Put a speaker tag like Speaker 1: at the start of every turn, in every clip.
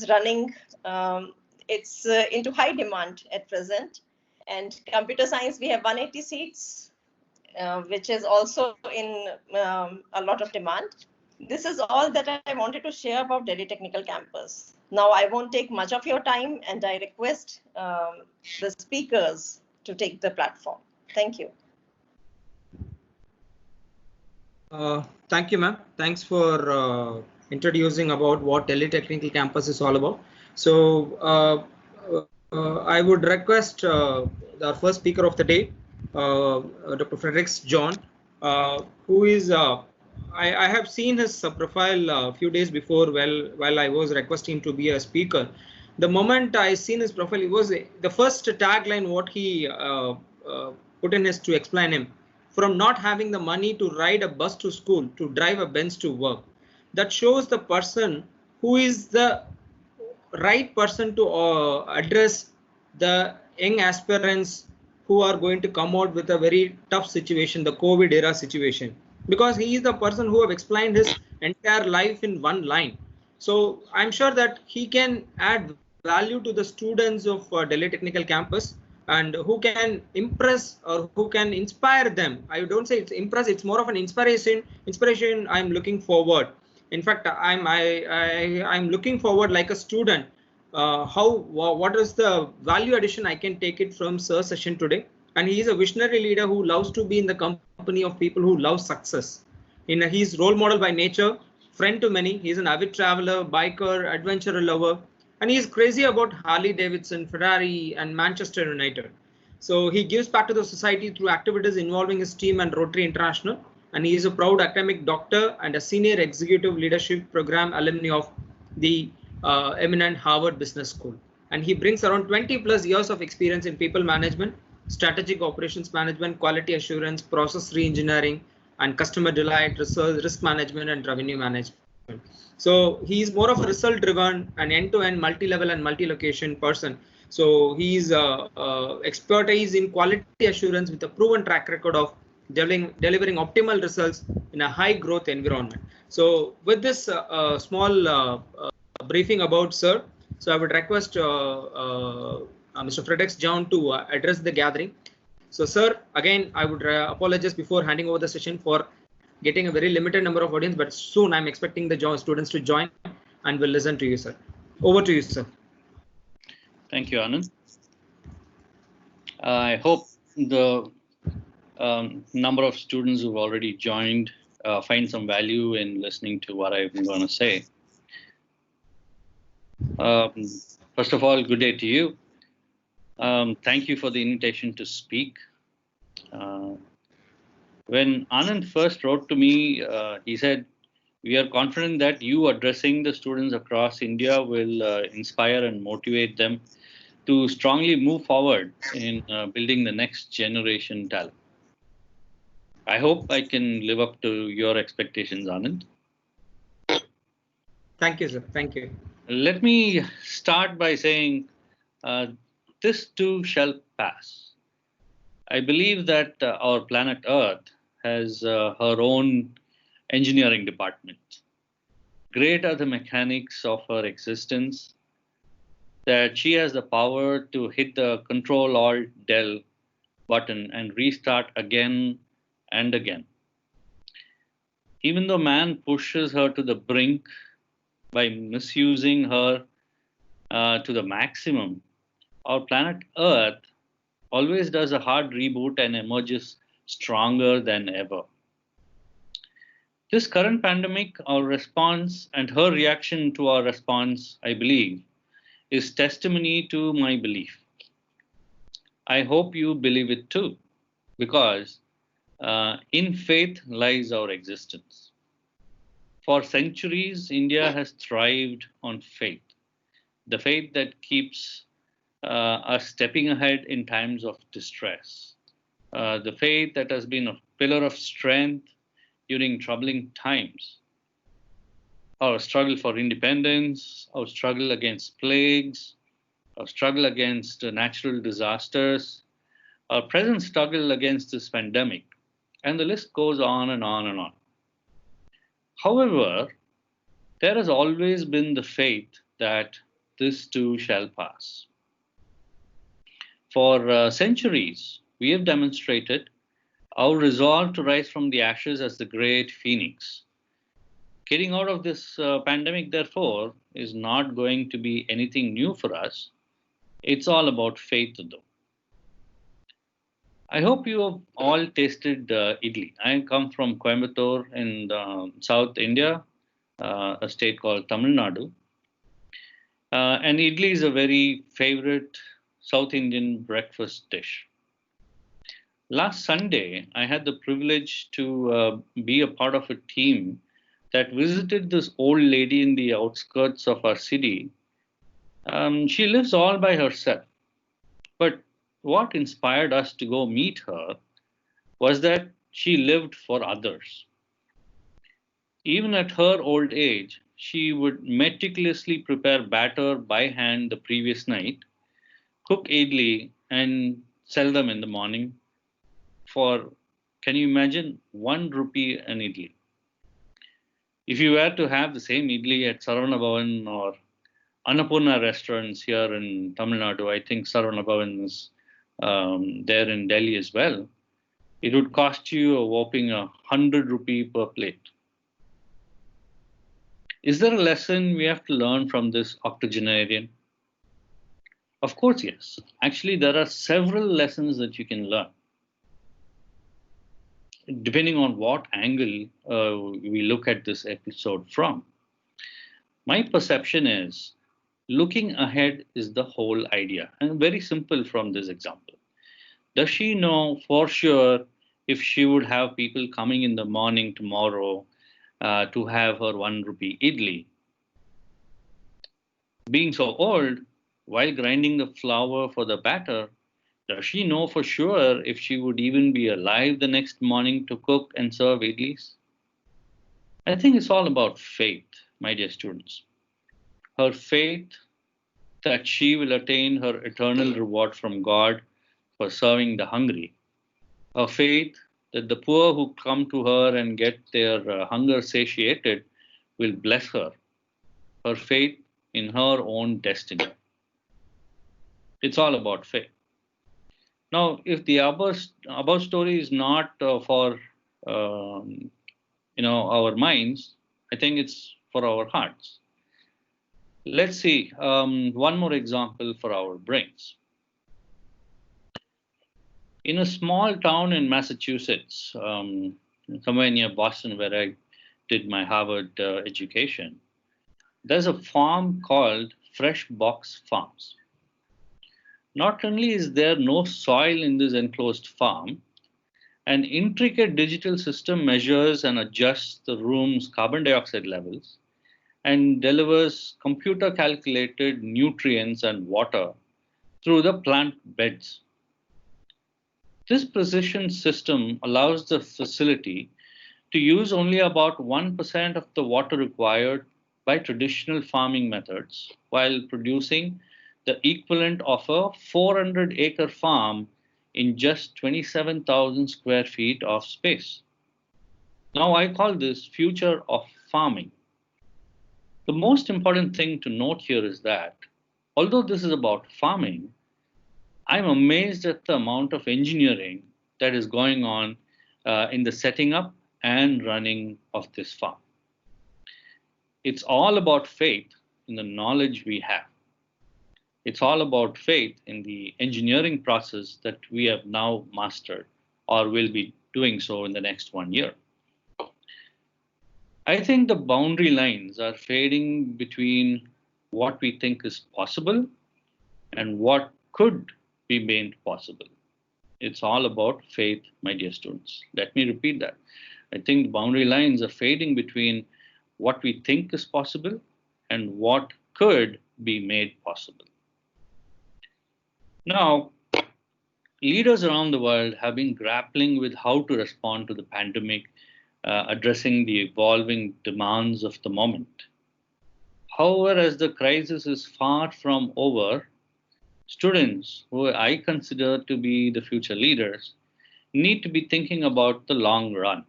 Speaker 1: running. It's into high demand at present. And computer science, we have 180 seats, which is also in a lot of demand. This is all that I wanted to share about Delhi Technical Campus. Now, I won't take much of your time, and I request the speakers to take the platform. Thank you.
Speaker 2: Thank you, ma'am. Thanks for introducing about what Delhi Technical Campus is all about. So I would request our first speaker of the day, Dr. Fredericks John, who is I have seen his profile a few days before while I was requesting to be a speaker. The moment I seen his profile, it was the first tagline what he put in is to explain him from not having the money to ride a bus to school to drive a Benz to work. That shows the person who is the right person to address the young aspirants who are going to come out with a very tough situation, the COVID era situation, because he is the person who have explained his entire life in one line. So I'm sure that he can add value to the students of Delhi Technical Campus, and who can impress or who can inspire them. I don't say it's impress, it's more of an inspiration I'm looking forward. In fact, I'm looking forward like a student, what is the value addition I can take it from sir's session today. And he is a visionary leader who loves to be in the company of people who love success. He's role model by nature, friend to many. He's an avid traveler, biker, adventurer lover, and he's crazy about Harley Davidson, Ferrari, and Manchester United. So he gives back to the society through activities involving his team and Rotary International. And he is a proud academic doctor and a senior executive leadership program alumni of the eminent Harvard Business School. And he brings around 20 plus years of experience in people management, strategic operations management, quality assurance, process reengineering, and customer delight, research, risk management, and revenue management. So he's more of a result driven and end-to-end multi-level and multi-location person. So he's expertise in quality assurance with a proven track record of delivering optimal results in a high growth environment. So with this small briefing about sir, so I would request Mr. Fredericks John to address the gathering. So sir, again, I would apologize before handing over the session for getting a very limited number of audience, but soon I'm expecting the students to join and will listen to you, sir. Over to you, sir.
Speaker 3: Thank you, Anand. I hope the number of students who've already joined find some value in listening to what I'm going to say. First of all, good day to you. Thank you for the invitation to speak. When Anand first wrote to me, he said, "We are confident that you addressing the students across India will inspire and motivate them to strongly move forward in building the next generation talent." I hope I can live up to your expectations, Anand.
Speaker 2: Thank you, sir. Thank you.
Speaker 3: Let me start by saying this too shall pass. I believe that our planet Earth has her own engineering department. Great are the mechanics of her existence, that she has the power to hit the Control-Alt-Del button and restart again and again. Even though man pushes her to the brink by misusing her to the maximum, our planet Earth always does a hard reboot and emerges stronger than ever. This current pandemic, our response and her reaction to our response, I believe, is testimony to my belief. I hope you believe it too, because in faith lies our existence. For centuries, India has thrived on faith, the faith that keeps us stepping ahead in times of distress, the faith that has been a pillar of strength during troubling times. Our struggle for independence, our struggle against plagues, our struggle against natural disasters, our present struggle against this pandemic, and the list goes on and on and on. However, there has always been the faith that this too shall pass. For centuries, we have demonstrated our resolve to rise from the ashes as the great phoenix. Getting out of this pandemic, therefore, is not going to be anything new for us. It's all about faith, though. I hope you have all tasted idli. I come from Coimbatore in South India, a state called Tamil Nadu. And idli is a very favorite South Indian breakfast dish. Last Sunday, I had the privilege to be a part of a team that visited this old lady in the outskirts of our city. She lives all by herself. But what inspired us to go meet her was that she lived for others. Even at her old age, she would meticulously prepare batter by hand the previous night, cook idli, and sell them in the morning for, can you imagine, 1 rupee an idli. If you were to have the same idli at Saravana Bhavan or Annapurna restaurants here in Tamil Nadu, I think Saravana Bhavan is there in Delhi as well, it would cost you a whopping 100 rupee per plate. Is there a lesson we have to learn from this octogenarian? Of course, yes. Actually, there are several lessons that you can learn, depending on what angle we look at this episode from. My perception is looking ahead is the whole idea, and very simple from this example. Does she know for sure if she would have people coming in the morning tomorrow to have her 1 rupee idli? Being so old, while grinding the flour for the batter, does she know for sure if she would even be alive the next morning to cook and serve idlis? I think it's all about faith, my dear students. Her faith that she will attain her eternal reward from God for serving the hungry. Her faith that the poor who come to her and get their hunger satiated will bless her. Her faith in her own destiny. It's all about faith. Now, if the above story is not for our minds, I think it's for our hearts. Let's see one more example for our brains. In a small town in Massachusetts, somewhere near Boston, where I did my Harvard education, there's a farm called Fresh Box Farms. Not only is there no soil in this enclosed farm, an intricate digital system measures and adjusts the room's carbon dioxide levels and delivers computer calculated nutrients and water through the plant beds. This precision system allows the facility to use only about 1% of the water required by traditional farming methods while producing the equivalent of a 400-acre farm in just 27,000 square feet of space. Now, I call this future of farming. The most important thing to note here is that, although this is about farming, I'm amazed at the amount of engineering that is going on in the setting up and running of this farm. It's all about faith in the knowledge we have. It's all about faith in the engineering process that we have now mastered or will be doing so in the next 1 year. I think the boundary lines are fading between what we think is possible and what could be made possible. It's all about faith, my dear students. Let me repeat that. I think the boundary lines are fading between what we think is possible and what could be made possible. Now, leaders around the world have been grappling with how to respond to the pandemic, addressing the evolving demands of the moment. However, as the crisis is far from over, students, who I consider to be the future leaders, need to be thinking about the long run.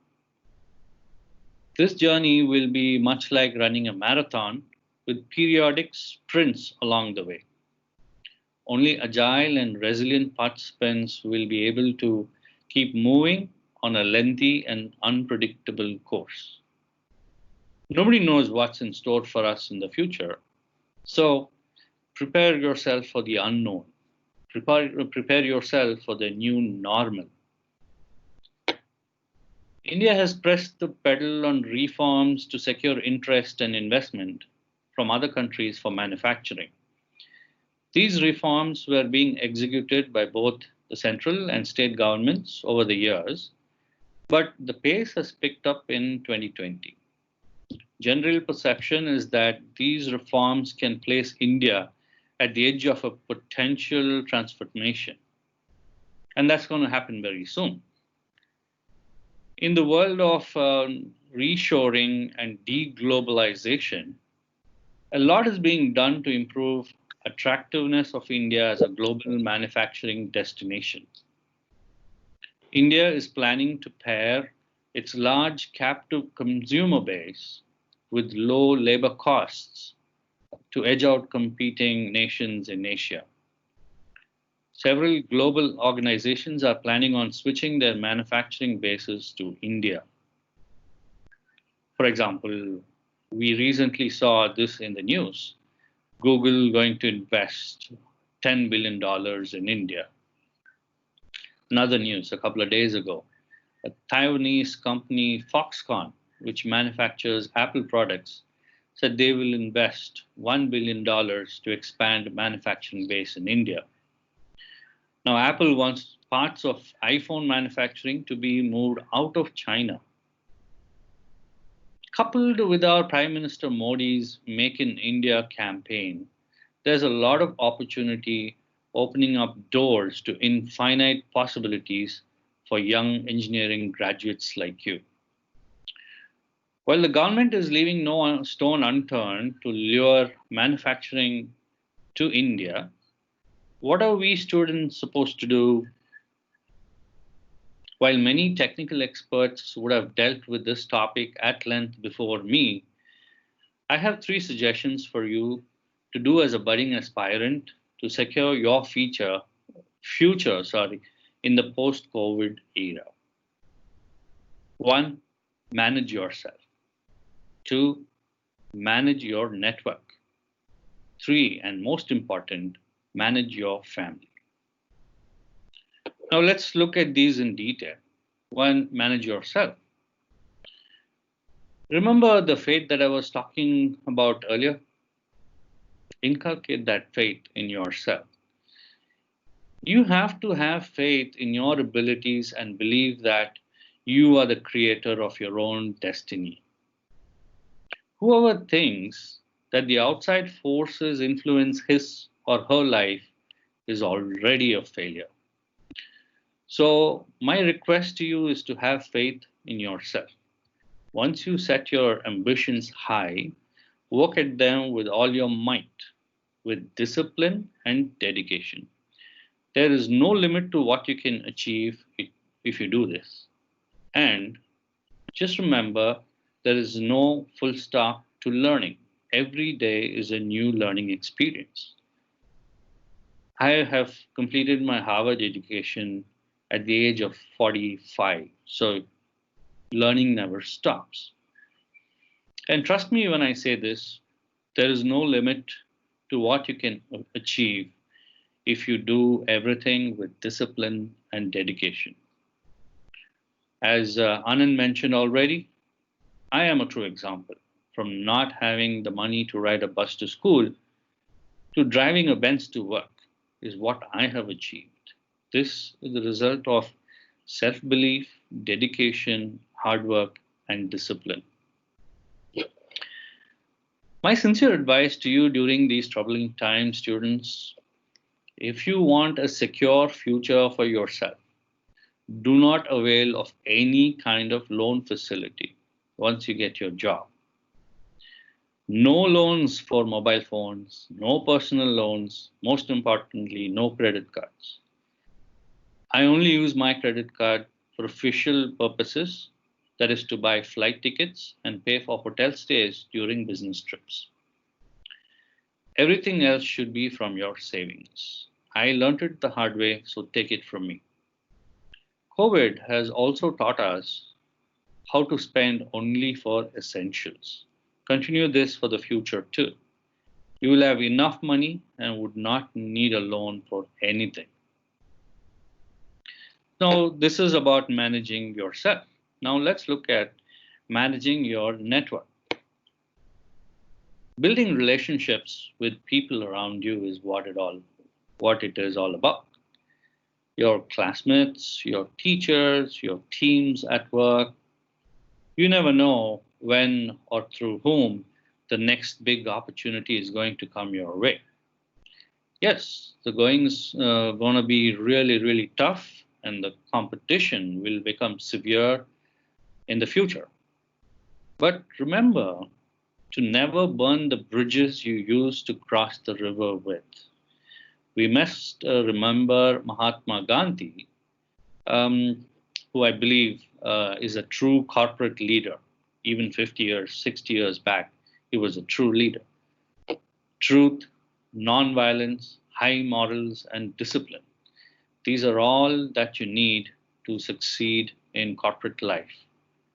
Speaker 3: This journey will be much like running a marathon with periodic sprints along the way. Only agile and resilient participants will be able to keep moving on a lengthy and unpredictable course. Nobody knows what's in store for us in the future, so prepare yourself for the unknown. Prepare yourself for the new normal. India has pressed the pedal on reforms to secure interest and investment from other countries for manufacturing. These reforms were being executed by both the central and state governments over the years, but the pace has picked up in 2020. General perception is that these reforms can place India at the edge of a potential transformation, and that's going to happen very soon. In the world of reshoring and deglobalization, a lot is being done to improve attractiveness of India as a global manufacturing destination. India is planning to pair its large captive consumer base with low labor costs to edge out competing nations in Asia. Several global organizations are planning on switching their manufacturing bases to India. For example, we recently saw this in the news. Google going to invest $10 billion in India. Another news a couple of days ago, a Taiwanese company, Foxconn, which manufactures Apple products, said they will invest $1 billion to expand manufacturing base in India. Now, Apple wants parts of iPhone manufacturing to be moved out of China. Coupled with our Prime Minister Modi's Make in India campaign, there's a lot of opportunity opening up doors to infinite possibilities for young engineering graduates like you. While the government is leaving no stone unturned to lure manufacturing to India, what are we students supposed to do? While many technical experts would have dealt with this topic at length before me, I have 3 suggestions for you to do as a budding aspirant to secure your future in the post-COVID era. 1, manage yourself. 2, manage your network. 3, and most important, manage your family. Now let's look at these in detail. 1, manage yourself. Remember the faith that I was talking about earlier? Inculcate that faith in yourself. You have to have faith in your abilities and believe that you are the creator of your own destiny. Whoever thinks that the outside forces influence his or her life is already a failure. So my request to you is to have faith in yourself. Once you set your ambitions high, work at them with all your might, with discipline and dedication. There is no limit to what you can achieve if you do this. And just remember, there is no full stop to learning. Every day is a new learning experience. I have completed my Harvard education at the age of 45, so learning never stops. And trust me when I say this, there is no limit to what you can achieve if you do everything with discipline and dedication. As Anand mentioned already, I am a true example. From not having the money to ride a bus to school to driving a Benz to work is what I have achieved. This is the result of self-belief, dedication, hard work, and discipline. My sincere advice to you during these troubling times, students, if you want a secure future for yourself, do not avail of any kind of loan facility once you get your job. No loans for mobile phones, no personal loans, most importantly, no credit cards. I only use my credit card for official purposes, that is to buy flight tickets and pay for hotel stays during business trips. Everything else should be from your savings. I learned it the hard way, so take it from me. COVID has also taught us how to spend only for essentials. Continue this for the future too. You will have enough money and would not need a loan for anything. Now, this is about managing yourself. Now, let's look at managing your network. Building relationships with people around you is what it is all about. Your classmates, your teachers, your teams at work. You never know when or through whom the next big opportunity is going to come your way. Yes, the going's going to be really, really tough, and the competition will become severe in the future. But remember to never burn the bridges you used to cross the river with. We must remember Mahatma Gandhi, who I believe is a true corporate leader. Even 50 years, 60 years back, he was a true leader. Truth, nonviolence, high morals, and discipline. These are all that you need to succeed in corporate life.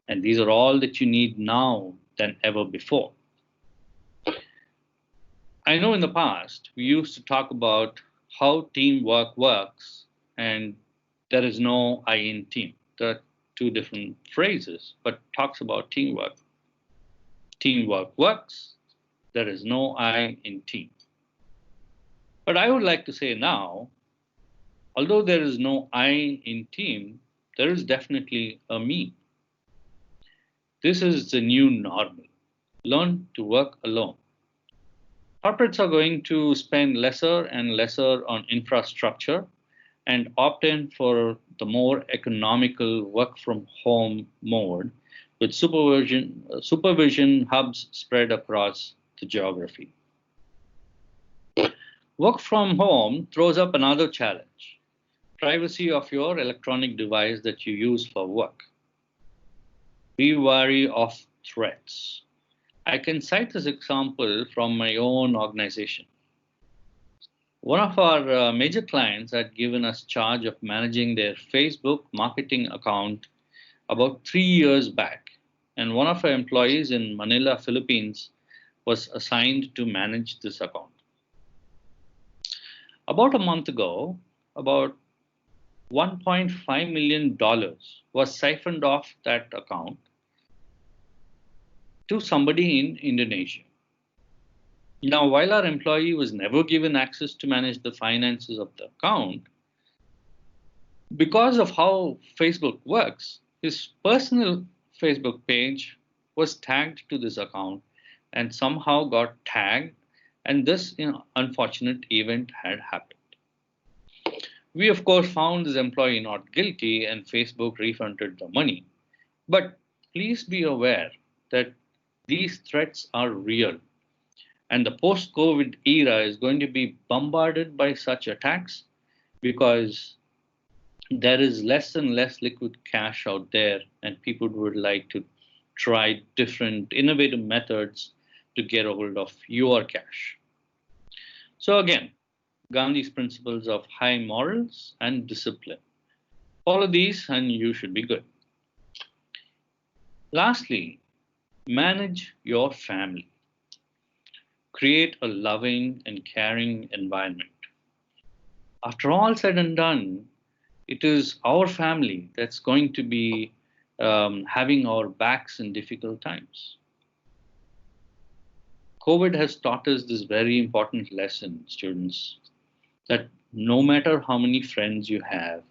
Speaker 3: And these are all that you need now than ever before. I know in the past we used to talk about how teamwork works, and there is no I in team. There are two different phrases, but talks about teamwork. Teamwork works, there is no I in team. But I would like to say now, although there is no I in team, there is definitely a me. This is the new normal. Learn to work alone. Corporates are going to spend lesser and lesser on infrastructure and opt in for the more economical work from home mode with supervision hubs spread across the geography. Work from home throws up another challenge: privacy of your electronic device that you use for work. Be wary of threats. I can cite this example from my own organization. One of our major clients had given us charge of managing their Facebook marketing account about 3 years back, and one of our employees in Manila, Philippines, was assigned to manage this account. About a month ago, about $1.5 million was siphoned off that account to somebody in Indonesia. Now, while our employee was never given access to manage the finances of the account, because of how Facebook works, his personal Facebook page was tagged to this account and somehow got tagged, and this unfortunate event had happened. We, of course, found this employee not guilty and Facebook refunded the money. But please be aware that these threats are real. And the post-COVID era is going to be bombarded by such attacks because there is less and less liquid cash out there, and people would like to try different innovative methods to get a hold of your cash. So again, Gandhi's principles of high morals and discipline. Follow these and you should be good. Lastly, manage your family. Create a loving and caring environment. After all said and done, it is our family that's going to be having our backs in difficult times. COVID has taught us this very important lesson, students, that no matter how many friends you have,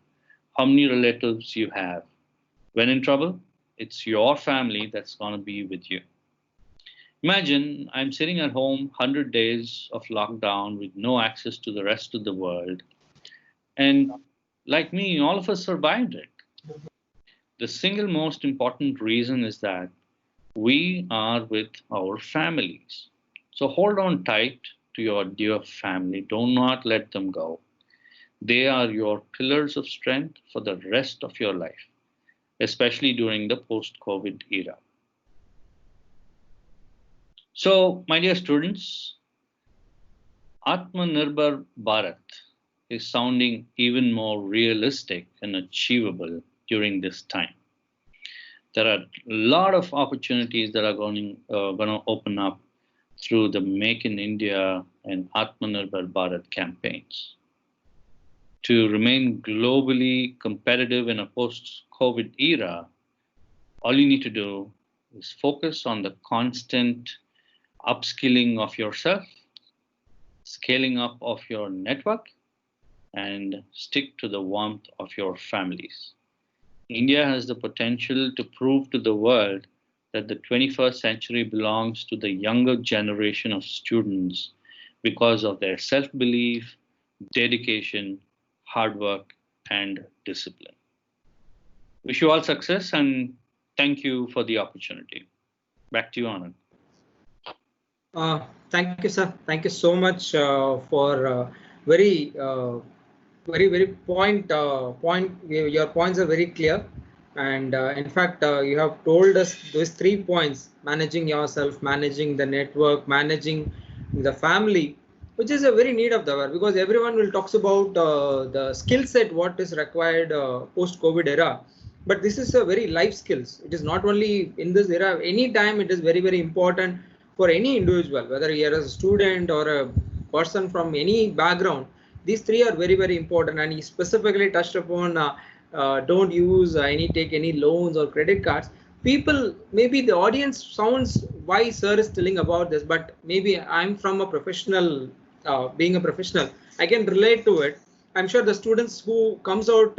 Speaker 3: how many relatives you have, when in trouble, it's your family that's going to be with you. Imagine I'm sitting at home 100 days of lockdown with no access to the rest of the world. And like me, all of us survived it. The single most important reason is that we are with our families. So hold on tight to your dear family. Do not let them go. They are your pillars of strength for the rest of your life, especially during the post-COVID era. So, my dear students, Atmanirbhar Bharat is sounding even more realistic and achievable during this time. There are a lot of opportunities that are going to open up through the Make in India and Atmanirbhar Bharat campaigns. To remain globally competitive in a post-COVID era, all you need to do is focus on the constant upskilling of yourself, scaling up of your network, and stick to the warmth of your families. India has the potential to prove to the world that the 21st century belongs to the younger generation of students because of their self-belief, dedication, hard work, and discipline. Wish you all success and thank you for the opportunity. Back to you, Anand.
Speaker 2: Thank you, sir. Thank you so much for very point. Your points are very clear, and in fact, you have told us those 3 points: managing yourself, managing the network, managing the family, which is a very need of the hour, because everyone will talks about the skill set what is required post-COVID era. But this is a very life skills. It is not only in this era. Any time it is very important for any individual, whether he is a student or a person from any background. These 3 are very important, and he specifically touched upon don't use take any loans or credit cards. People, maybe the audience sounds why sir is telling about this, but maybe I'm from a professional, being a professional, I can relate to it. I'm sure the students who comes out,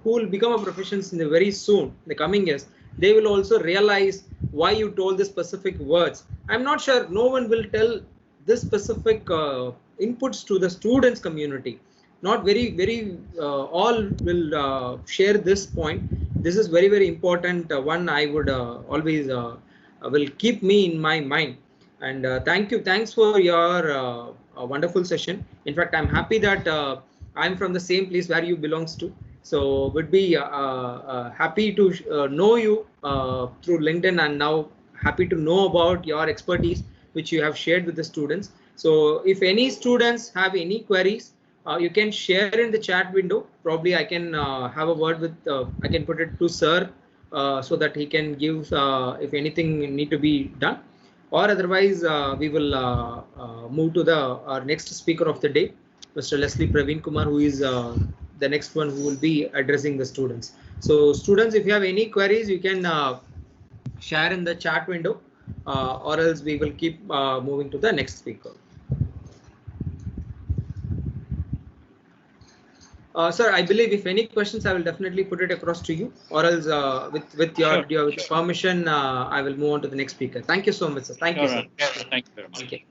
Speaker 2: who will become a professionals in the very soon, the coming years, they will also realize why you told the specific words. I'm not sure, no one will tell this specific inputs to the students community. Not very all will share this point. This is very important one. I would always will keep me in my mind. And thanks for your wonderful session. In fact, I'm happy that I'm from the same place where you belongs to. So would be happy to know you through LinkedIn, and now happy to know about your expertise which you have shared with the students. So if any students have any queries, you can share in the chat window. Probably I can have a word with, I can put it to sir so that he can give if anything need to be done, or otherwise we will move to our next speaker of the day, Mr. Leslie Praveen Kumar, who is the next one who will be addressing the students. So students, if you have any queries, you can share in the chat window, or else we will keep moving to the next speaker. Sir, I believe if any questions, I will definitely put it across to you, or else with your permission, I will move on to the next speaker. Thank you so much, sir. Thank you, sir.
Speaker 3: Thank you very much.
Speaker 2: Okay.